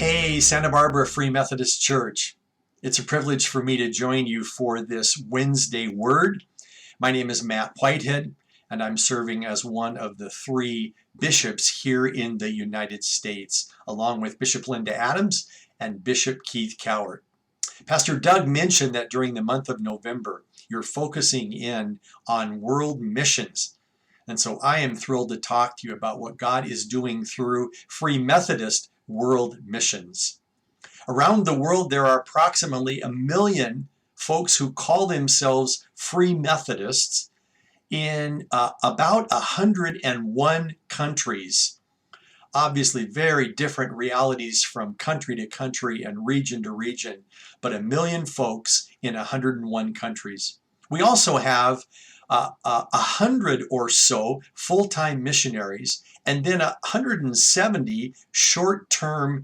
Hey, Santa Barbara Free Methodist Church. It's a privilege for me to join you for this Wednesday Word. My name is Matt Whitehead, and I'm serving as one of the three bishops here in the United States, along with Bishop Linda Adams and Bishop Keith Cowart. Pastor Doug mentioned that during the month of November, you're focusing in on world missions. And so I am thrilled to talk to you about what God is doing through Free Methodist world missions. Around the world, there are approximately 1 million folks who call themselves Free Methodists in about 101 countries. Obviously, very different realities from country to country and region to region, but 1 million folks in 101 countries. We also have 100 or so full-time missionaries, and then 170 short-term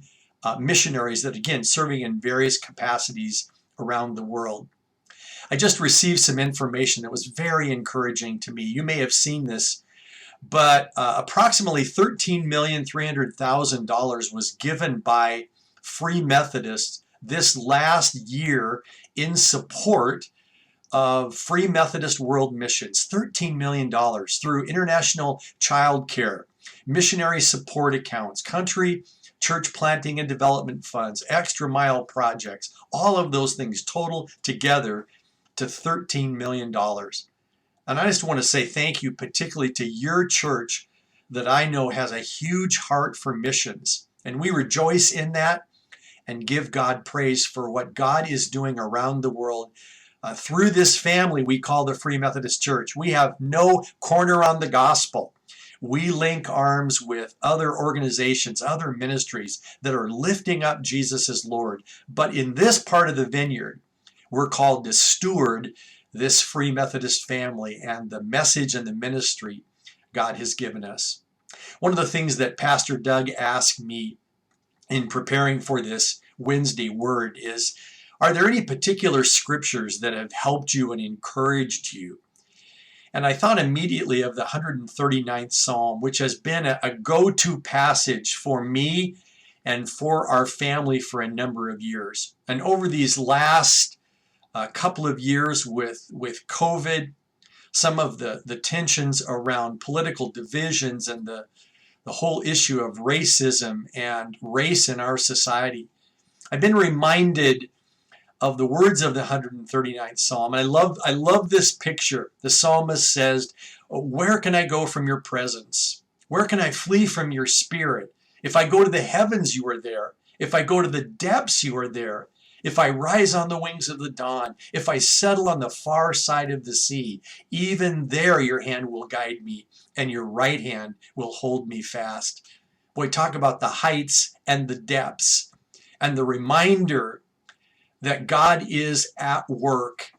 missionaries that, again, serving in various capacities around the world. I just received some information that was very encouraging to me. You may have seen this, but approximately $13,300,000 was given by Free Methodists this last year in support of Free Methodist World Missions. $13 million through international child care, missionary support accounts, country church planting and development funds, extra mile projects, all of those things total together to $13 million. And I just want to say thank you particularly to your church that I know has a huge heart for missions. And we rejoice in that and give God praise for what God is doing around the world. Through this family we call the Free Methodist Church, we have no corner on the gospel. We link arms with other organizations, other ministries that are lifting up Jesus as Lord. But in this part of the vineyard, we're called to steward this Free Methodist family and the message and the ministry God has given us. One of the things that Pastor Doug asked me in preparing for this Wednesday Word is, are there any particular scriptures that have helped you and encouraged you? And I thought immediately of the 139th Psalm, which has been a go-to passage for me and for our family for a number of years. And over these last couple of years with COVID, some of the tensions around political divisions and the whole issue of racism and race in our society, I've been reminded of the words of the 139th Psalm. And I love this picture. The psalmist says, where can I go from your presence? Where can I flee from your spirit? If I go to the heavens, you are there. If I go to the depths, you are there. If I rise on the wings of the dawn, if I settle on the far side of the sea, even there your hand will guide me and your right hand will hold me fast. Boy, talk about the heights and the depths and the reminder that God is at work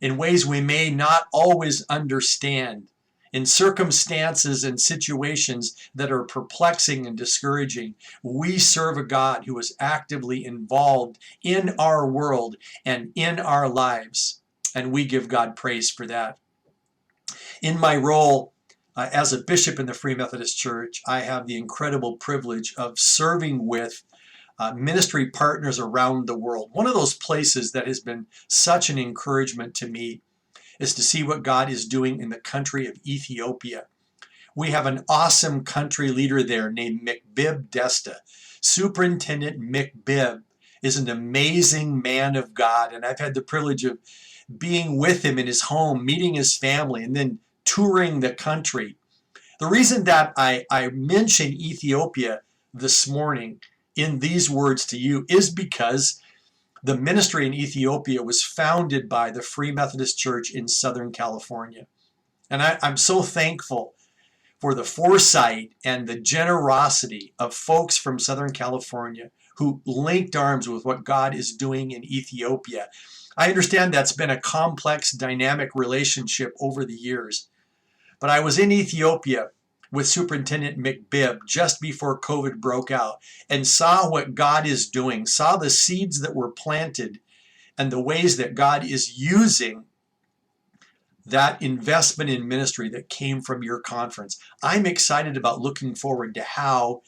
in ways we may not always understand, in circumstances and situations that are perplexing and discouraging. We serve a God who is actively involved in our world and in our lives, and we give God praise for that. In my role as a bishop in the Free Methodist Church, I have the incredible privilege of serving with ministry partners around the world. One of those places that has been such an encouragement to me is to see what God is doing in the country of Ethiopia. We have an awesome country leader there named McBib Desta. Superintendent McBib is an amazing man of God, and I've had the privilege of being with him in his home, meeting his family, and then touring the country. The reason that I mention Ethiopia this morning in these words to you is because the ministry in Ethiopia was founded by the Free Methodist Church in Southern California. And I'm so thankful for the foresight and the generosity of folks from Southern California who linked arms with what God is doing in Ethiopia. I understand that's been a complex, dynamic relationship over the years. But I was in Ethiopia with Superintendent McBib just before COVID broke out and saw what God is doing, saw the seeds that were planted and the ways that God is using that investment in ministry that came from your conference. I'm excited about looking forward to how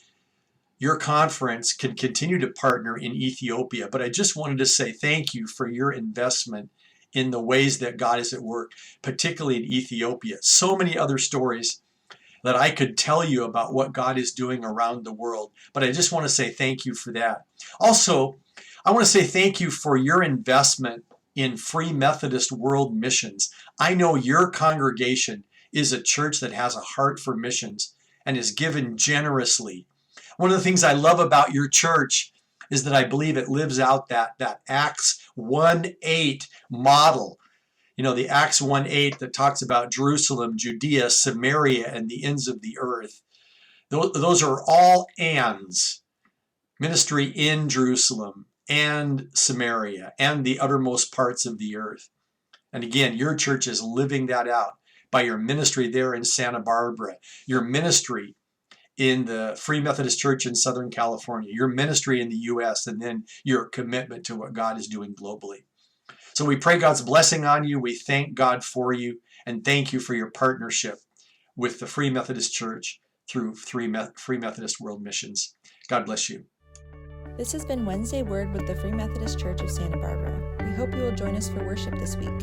your conference can continue to partner in Ethiopia. But I just wanted to say thank you for your investment in the ways that God is at work, particularly in Ethiopia. So many other stories that I could tell you about what God is doing around the world. But I just want to say thank you for that. Also, I want to say thank you for your investment in Free Methodist World Missions. I know your congregation is a church that has a heart for missions and is given generously. One of the things I love about your church is that I believe it lives out that Acts 1:8 model. You know, the Acts 1:8 that talks about Jerusalem, Judea, Samaria, and the ends of the earth. Those are all ands. Ministry in Jerusalem and Samaria and the uttermost parts of the earth. And again, your church is living that out by your ministry there in Santa Barbara, your ministry in the Free Methodist Church in Southern California, your ministry in the U.S., and then your commitment to what God is doing globally. So we pray God's blessing on you. We thank God for you and thank you for your partnership with the Free Methodist Church through Free Methodist World Missions. God bless you. This has been Wednesday Word with the Free Methodist Church of Santa Barbara. We hope you will join us for worship this week.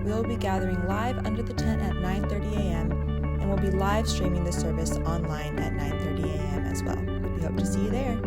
We will be gathering live under the tent at 9:30 a.m. and we'll be live streaming the service online at 9:30 a.m. as well. We hope to see you there.